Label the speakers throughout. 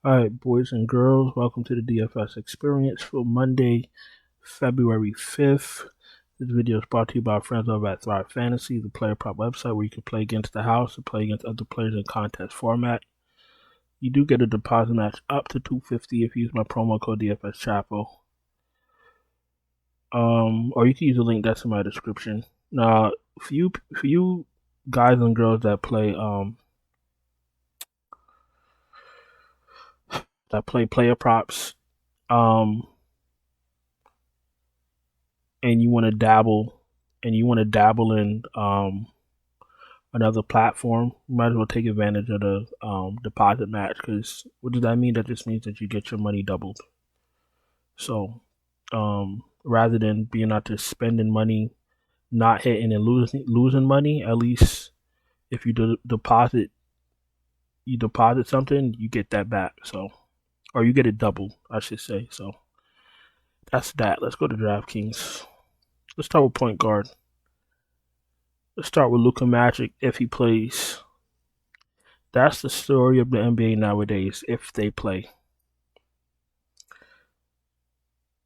Speaker 1: Alright, boys and girls, welcome to the DFS experience for Monday, February 5th. This video is brought to you by our friends over at Thrive Fantasy, the player prop website where you can play against the house and play against other players in contest format. You do get a deposit match up to $250 if you use my promo code DFS Chapel. Or you can use the link that's in my description. Now, for you guys and girls that play player props, and you want to dabble in another platform, you might as well take advantage of the deposit match. Because what does that mean? That just means that you get your money doubled. So rather than being out there spending money, not hitting and losing money, at least if you deposit something, you get that back. So, or you get it doubled, I should say. So that's that. Let's go to DraftKings. Let's start with point guard. Let's start with Luka Magic if he plays. That's the story of the NBA nowadays, if they play.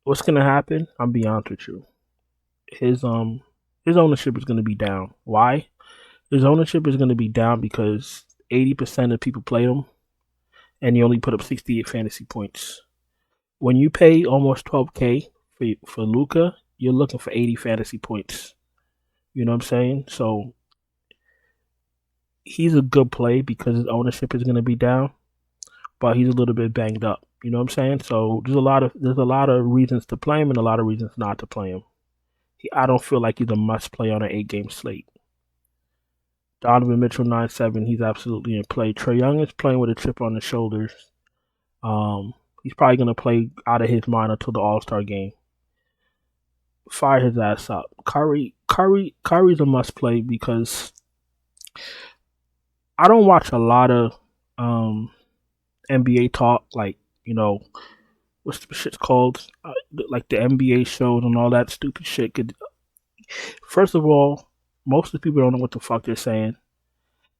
Speaker 1: What's gonna happen? I'll be honest with you. His ownership is gonna be down. Why? His ownership is gonna be down because 80% of people play him, and he only put up 68 fantasy points. When you pay almost $12K for Luka, you're looking for 80 fantasy points. You know what I'm saying? So he's a good play because his ownership is going to be down, but he's a little bit banged up. You know what I'm saying? So there's a lot of reasons to play him and a lot of reasons not to play him. I don't feel like he's a must play on an 8-game slate. Donovan Mitchell 9-7, he's absolutely in play. Trae Young is playing with a chip on his shoulders. He's probably going to play out of his mind until the All-Star game. Fire his ass up. Curry's a must play because I don't watch a lot of NBA talk, like, you know, what's the shit's called? Like the NBA shows and all that stupid shit. First of all, most of the people don't know what the fuck they're saying.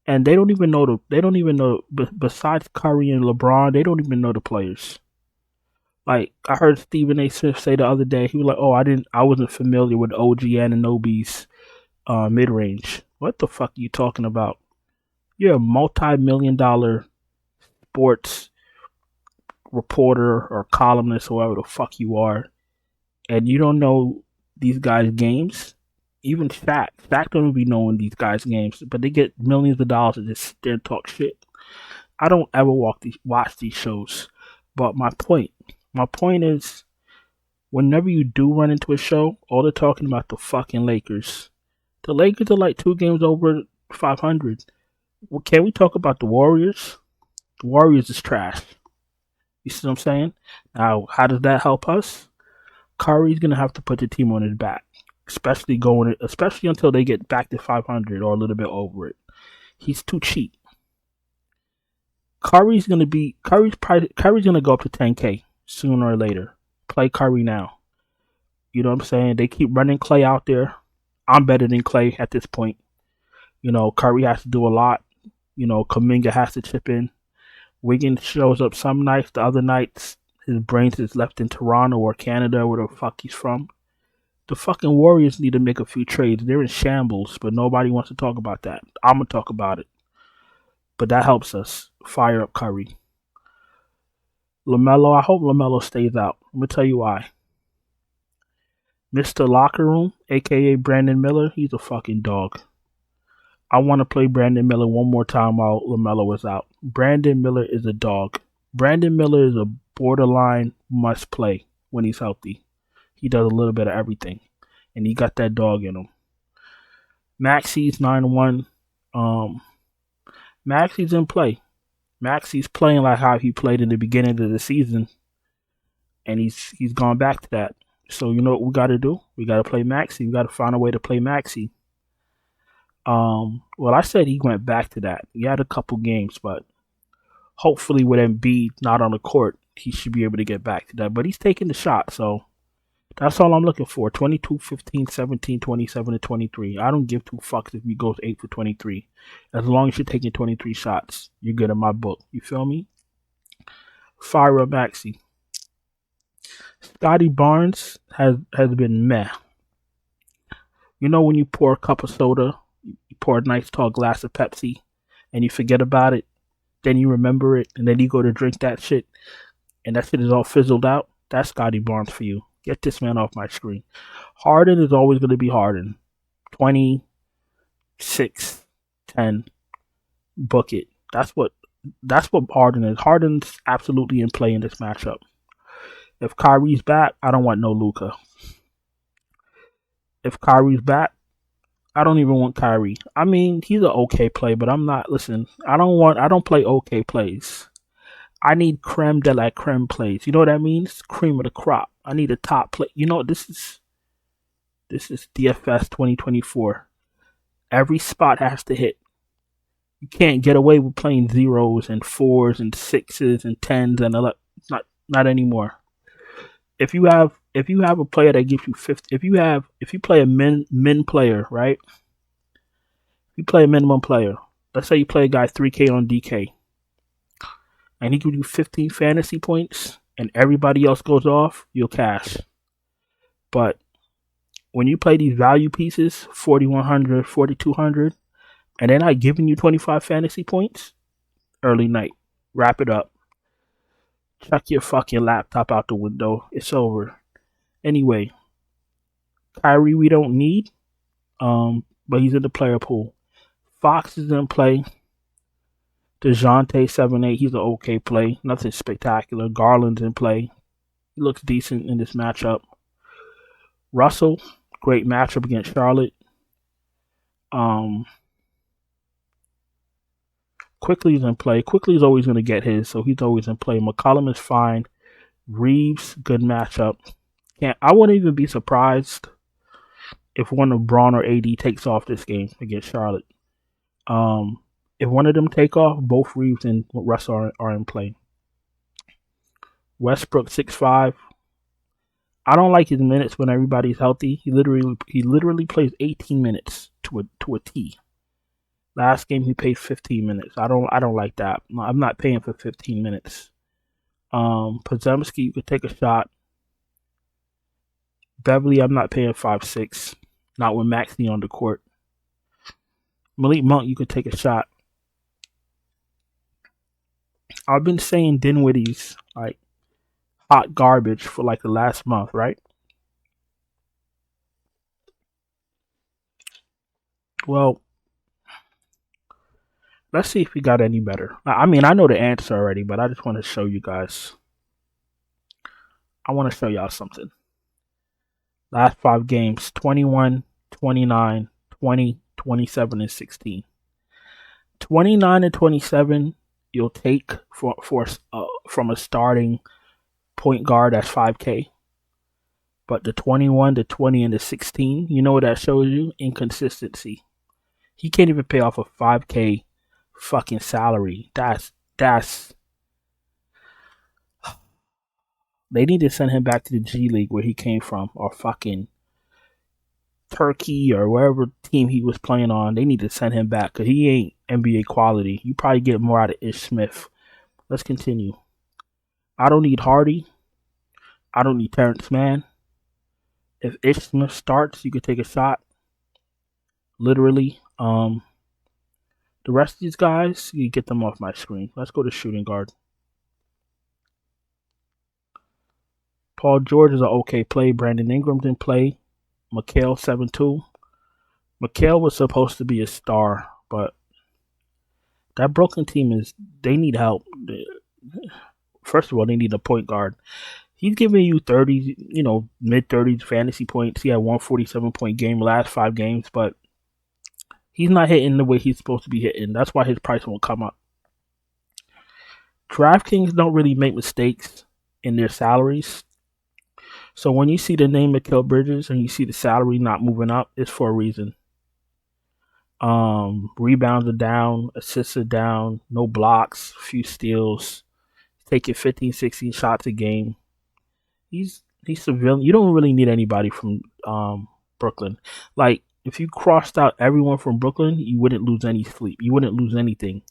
Speaker 1: And they don't even know, besides Curry and LeBron, they don't even know the players. Like, I heard Stephen A. Smith say the other day, he was like, "Oh, I wasn't familiar with OG Anunoby's mid range." What the fuck are you talking about? You're a multi-million-dollar sports reporter or columnist, or whatever the fuck you are, and you don't know these guys' games. Even Shaq don't be knowing these guys' games, but they get millions of dollars to just sit there and talk shit. I don't ever watch these shows, but my point is, whenever you do run into a show, all they're talking about the fucking Lakers. The Lakers are like 2 games over 500. Well, can we talk about the Warriors? The Warriors is trash. You see what I'm saying? Now, how does that help us? Curry's gonna have to put the team on his back, especially until they get back to 500 or a little bit over it. He's too cheap. Curry's gonna go up to 10K sooner or later. Play Curry now. You know what I'm saying? They keep running Clay out there. I'm better than Clay at this point. You know, Curry has to do a lot. You know, Kuminga has to chip in. Wiggins shows up some nights. The other nights, his brains is left in Toronto or Canada, where the fuck he's from. The fucking Warriors need to make a few trades. They're in shambles, but nobody wants to talk about that. I'm going to talk about it. But that helps us fire up Curry. LaMelo, I hope LaMelo stays out. I'm going to tell you why. Mr. Locker Room, a.k.a. Brandon Miller, he's a fucking dog. I want to play Brandon Miller one more time while LaMelo is out. Brandon Miller is a dog. Brandon Miller is a borderline must play when he's healthy. He does a little bit of everything, and he got that dog in him. Maxi's 9-1. Maxi's in play. Maxi's playing like how he played in the beginning of the season, and he's gone back to that. So you know what we got to do? We got to play Maxi. We got to find a way to play Maxi. Well, I said he went back to that. He had a couple games, but hopefully with Embiid not on the court, he should be able to get back to that. But he's taking the shot, so that's all I'm looking for. 22, 15, 17, 27, and 23. I don't give 2 fucks if he goes 8 for 23. As long as you're taking 23 shots, you're good in my book. You feel me? fire up Maxey. Scotty Barnes has been meh. You know when you pour a cup of soda, you pour a nice tall glass of Pepsi, and you forget about it, then you remember it, and then you go to drink that shit, and that shit is all fizzled out? That's Scotty Barnes for you. Get this man off my screen. Harden is always going to be Harden. 26, 10, book it. That's what Harden is. Harden's absolutely in play in this matchup. If Kyrie's back, I don't want no Luka. If Kyrie's back, I don't even want Kyrie. I mean, he's an okay play, but I'm not. Listen, I don't play okay plays. I need creme de la creme plays. You know what that means? Cream of the crop. I need a top play. You know, this is DFS 2024. Every spot has to hit. You can't get away with playing zeros and fours and sixes and tens and 11. Not anymore. If you have a player that gives you 50, if you play a min player, right? If you play a minimum player, let's say you play a guy 3K on DK, and he gives you 15 fantasy points, and everybody else goes off, you'll cash. But when you play these value pieces, 4,100, 4,200, and they're not giving you 25 fantasy points, early night, wrap it up. Chuck your fucking laptop out the window. It's over. Anyway, Kyrie we don't need, but he's in the player pool. Fox is in play. DeJounte 7-8, he's an okay play. Nothing spectacular. Garland's in play. He looks decent in this matchup. Russell, great matchup against Charlotte. Quickly's in play. Quickly's always going to get his, so he's always in play. McCollum is fine. Reeves, good matchup. I wouldn't even be surprised if one of Braun or AD takes off this game against Charlotte. If one of them take off, both Reeves and Russ are in play. Westbrook 6'5". I don't like his minutes when everybody's healthy. He literally plays 18 minutes to a T. Last game he played 15 minutes. I don't like that. I'm not paying for 15 minutes. Podziemski, you could take a shot. Beverly, I'm not paying 5-6. Not with Maxey on the court. Malik Monk, you could take a shot. I've been saying Dinwiddie's like hot garbage for like the last month, right? Well, let's see if we got any better. I mean, I know the answer already, but I just want to show you guys. I want to show y'all something. Last 5 games, 21, 29, 20, 27, and 16. 29 and 27, you'll take from a starting point guard that's 5K. But the 21, the 20, and the 16, you know what that shows you? Inconsistency. He can't even pay off a 5K fucking salary. That's they need to send him back to the G League where he came from, or fucking Turkey or wherever team he was playing on. They need to send him back because he ain't NBA quality. You probably get more out of Ish Smith. Let's continue. I don't need Hardy. I don't need Terrence Mann. If Ish Smith starts, you could take a shot. Literally. The rest of these guys, you get them off my screen. Let's go to shooting guard. Paul George is an okay play. Brandon Ingram's in play. Mikal 7-2. Mikal was supposed to be a star, but that Brooklyn team they need help. First of all, they need a point guard. He's giving you 30, mid-30s fantasy points. He had 147-point game last 5 games, but he's not hitting the way he's supposed to be hitting. That's why his price won't come up. DraftKings don't really make mistakes in their salaries. So when you see the name Mikal Bridges and you see the salary not moving up, it's for a reason. Rebounds are down, assists are down, no blocks, few steals, taking 15, 16 shots a game. He's civilian. You don't really need anybody from Brooklyn. Like, if you crossed out everyone from Brooklyn, you wouldn't lose any sleep. You wouldn't lose anything.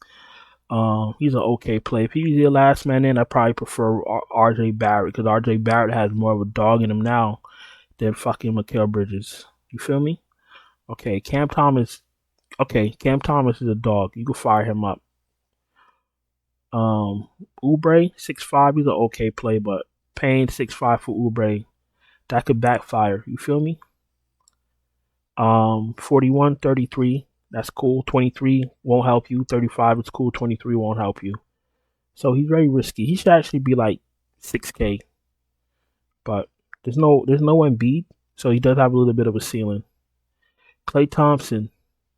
Speaker 1: He's an okay play. If he's your last man in, I probably prefer R.J. Barrett because R.J. Barrett has more of a dog in him now than fucking Mikal Bridges. You feel me? Okay, Cam Thomas. Okay, Cam Thomas is a dog. You can fire him up. Oubre 6'5", he's an okay play, but paying 6'5" for Oubre, that could backfire. You feel me? 41, 33, that's cool. 23 won't help you. 35 is cool. 23 won't help you. So he's very risky. He should actually be like 6K, but there's no Embiid, so he does have a little bit of a ceiling. Klay Thompson,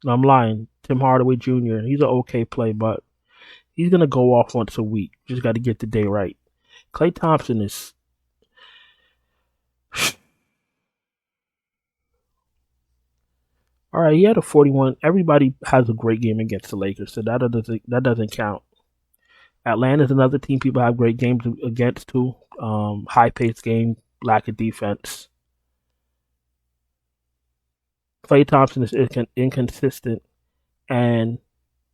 Speaker 1: I'm lying. Tim Hardaway Jr. He's an okay play, but he's gonna go off once a week. Just got to get the day right. Klay Thompson is. All right, he had a 41. Everybody has a great game against the Lakers, so that doesn't count. Atlanta's another team people have great games against too. High-paced game, lack of defense. Klay Thompson is inconsistent, and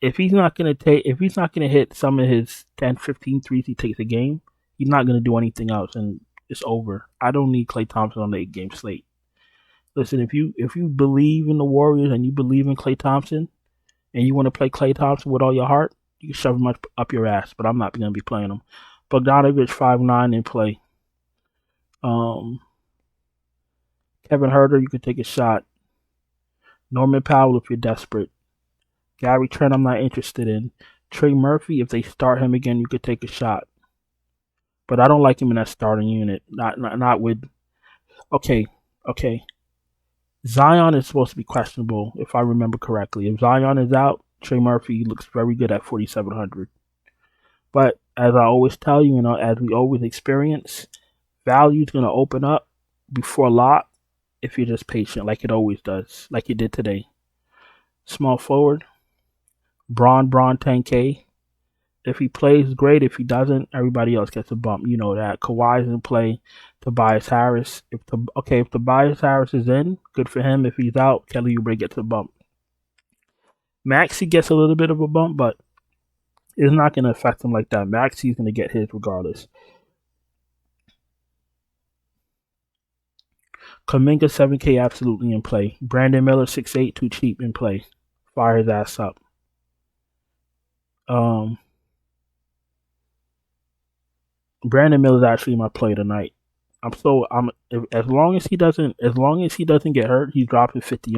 Speaker 1: if he's not gonna hit some of his 10, 15 threes he takes a game, he's not gonna do anything else, and it's over. I don't need Klay Thompson on the 8-game slate. Listen, if you believe in the Warriors and you believe in Klay Thompson, and you want to play Klay Thompson with all your heart, you can shove him up your ass. But I'm not going to be playing him. Bogdanovich 5'9" in play. Kevin Huerter, you could take a shot. Norman Powell if you're desperate. Gary Trent, I'm not interested in. Trey Murphy, if they start him again, you could take a shot. But I don't like him in that starting unit. Not with. Okay. Zion is supposed to be questionable, if I remember correctly. If Zion is out, Trey Murphy looks very good at 4,700. But as I always tell you, as we always experience, value is going to open up before a lot if you're just patient, like it always does, like it did today. Small forward, Bron 10K. If he plays, great. If he doesn't, everybody else gets a bump. You know that. Kawhi's in play. Tobias Harris. If Tobias Harris is in, good for him. If he's out, Kelly Oubre gets a bump. Maxey gets a little bit of a bump, but it's not going to affect him like that. Maxey's going to get his regardless. Kuminga 7K absolutely in play. Brandon Miller 6'8", too cheap in play. Fire his ass up. Brandon Miller is actually my play tonight. As long as he doesn't get hurt, he's dropping 50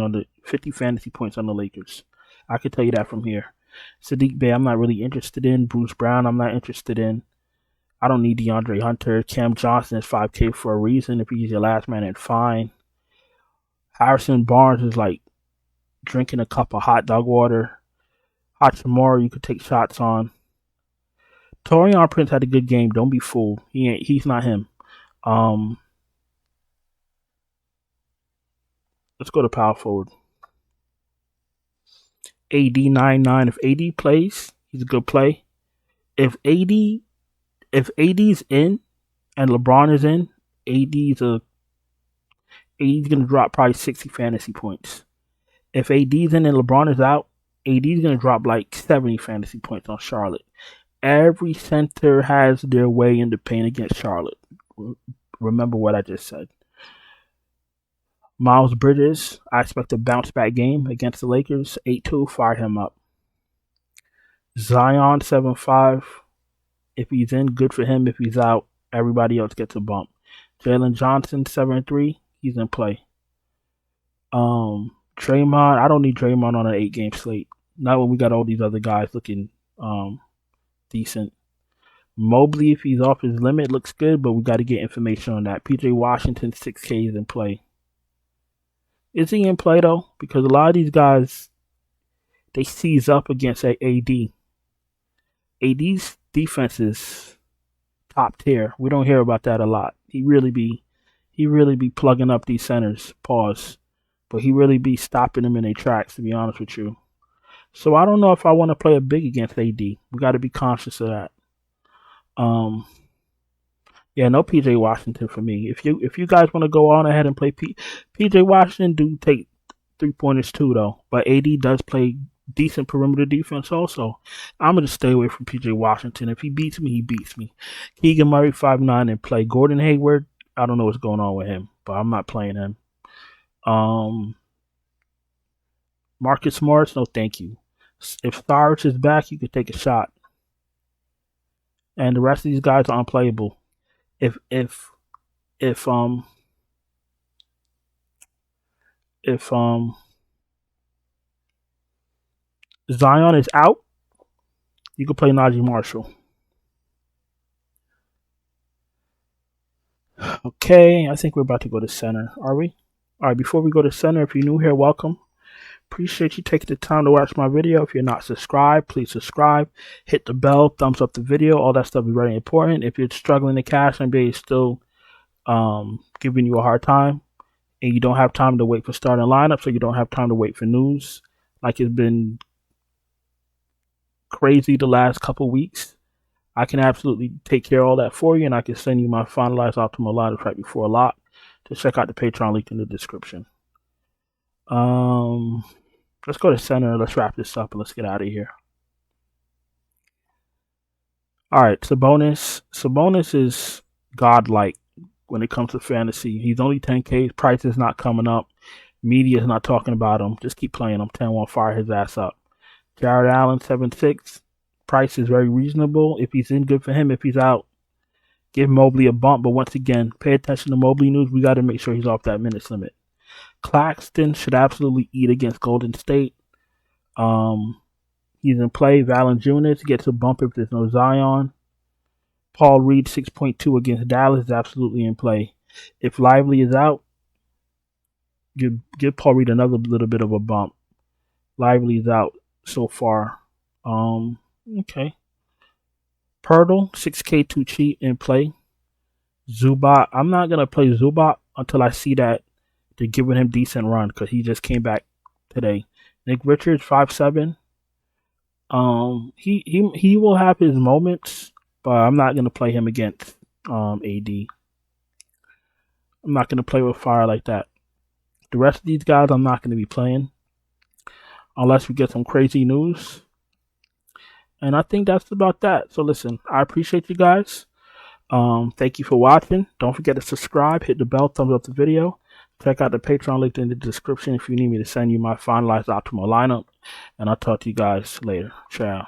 Speaker 1: fantasy points on the Lakers. I can tell you that from here. Sadiq Bey, I'm not really interested in. Bruce Brown, I'm not interested in. I don't need DeAndre Hunter. Cam Johnson is 5K for a reason. If he's your last man, then fine. Harrison Barnes is like drinking a cup of hot dog water. Hachimura, you could take shots on. Taurean Prince had a good game. Don't be fooled. He's not him. Let's go to power forward. AD 9'9". If AD plays, he's a good play. If AD's in and LeBron is in, AD's gonna drop probably 60 fantasy points. If AD's in and LeBron is out, AD's gonna drop like 70 fantasy points on Charlotte. Every center has their way in the paint against Charlotte. Remember what I just said. Miles Bridges, I expect a bounce back game against the Lakers. 8-2, fire him up. Zion 7'5". If he's in, good for him. If he's out, everybody else gets a bump. Jalen Johnson 7'3", he's in play. Draymond, I don't need Draymond on an 8-game slate. Not when we got all these other guys looking decent. Mobley, if he's off his limit, looks good, but we got to get information on that. PJ Washington, 6K is in play. Is he in play, though? Because a lot of these guys, they seize up against AD. AD's defense is top tier. We don't hear about that a lot. He really be plugging up these centers. Pause. But he really be stopping them in their tracks, to be honest with you. So I don't know if I want to play a big against AD. We got to be conscious of that. Yeah, no PJ Washington for me. If you guys want to go on ahead and play PJ Washington, do take 3-pointers too though. But AD does play decent perimeter defense also. I'm going to stay away from PJ Washington. If he beats me, he beats me. Keegan Murray, 5'9", and play. Gordon Hayward, I don't know what's going on with him, but I'm not playing him. Marcus Morris, no thank you. If Cyrus is back, you could take a shot. And the rest of these guys are unplayable. If Zion is out, you can play Najee Marshall. Okay, I think we're about to go to center. Are we? All right, before we go to center, if you're new here, welcome. Appreciate you taking the time to watch my video. If you're not subscribed, please subscribe. Hit the bell, thumbs up the video. All that stuff is very important. If you're struggling to cash, NBA is still giving you a hard time, and you don't have time to wait for starting lineup, so you don't have time to wait for news. Like it's been crazy the last couple weeks. I can absolutely take care of all that for you, and I can send you my finalized optimal lineups right before a lot. Just check out the Patreon link in the description. Let's go to center. Let's wrap this up and let's get out of here. All right, Sabonis. Sabonis is godlike when it comes to fantasy. He's only 10K. His price is not coming up. Media is not talking about him. Just keep playing him. 10-1, fire his ass up. Jared Allen, 7'6". Price is very reasonable. If he's in, good for him. If he's out, give Mobley a bump. But once again, pay attention to Mobley news. We got to make sure he's off that minutes limit. Claxton should absolutely eat against Golden State. He's in play. Valanciunas gets a bump if there's no Zion. Paul Reed, 6.2 against Dallas is absolutely in play. If Lively is out, give Paul Reed another little bit of a bump. Lively is out so far. Okay. Pirtle, 6K too cheap in play. Zubac, I'm not going to play Zubac until I see that they're giving him decent run because he just came back today. Nick Richards, 5'7". He will have his moments, but I'm not going to play him against AD. I'm not going to play with fire like that. The rest of these guys I'm not going to be playing unless we get some crazy news. And I think that's about that. So listen, I appreciate you guys. Thank you for watching. Don't forget to subscribe, hit the bell, thumbs up the video. Check out the Patreon link in the description if you need me to send you my finalized optimal lineup. And I'll talk to you guys later. Ciao.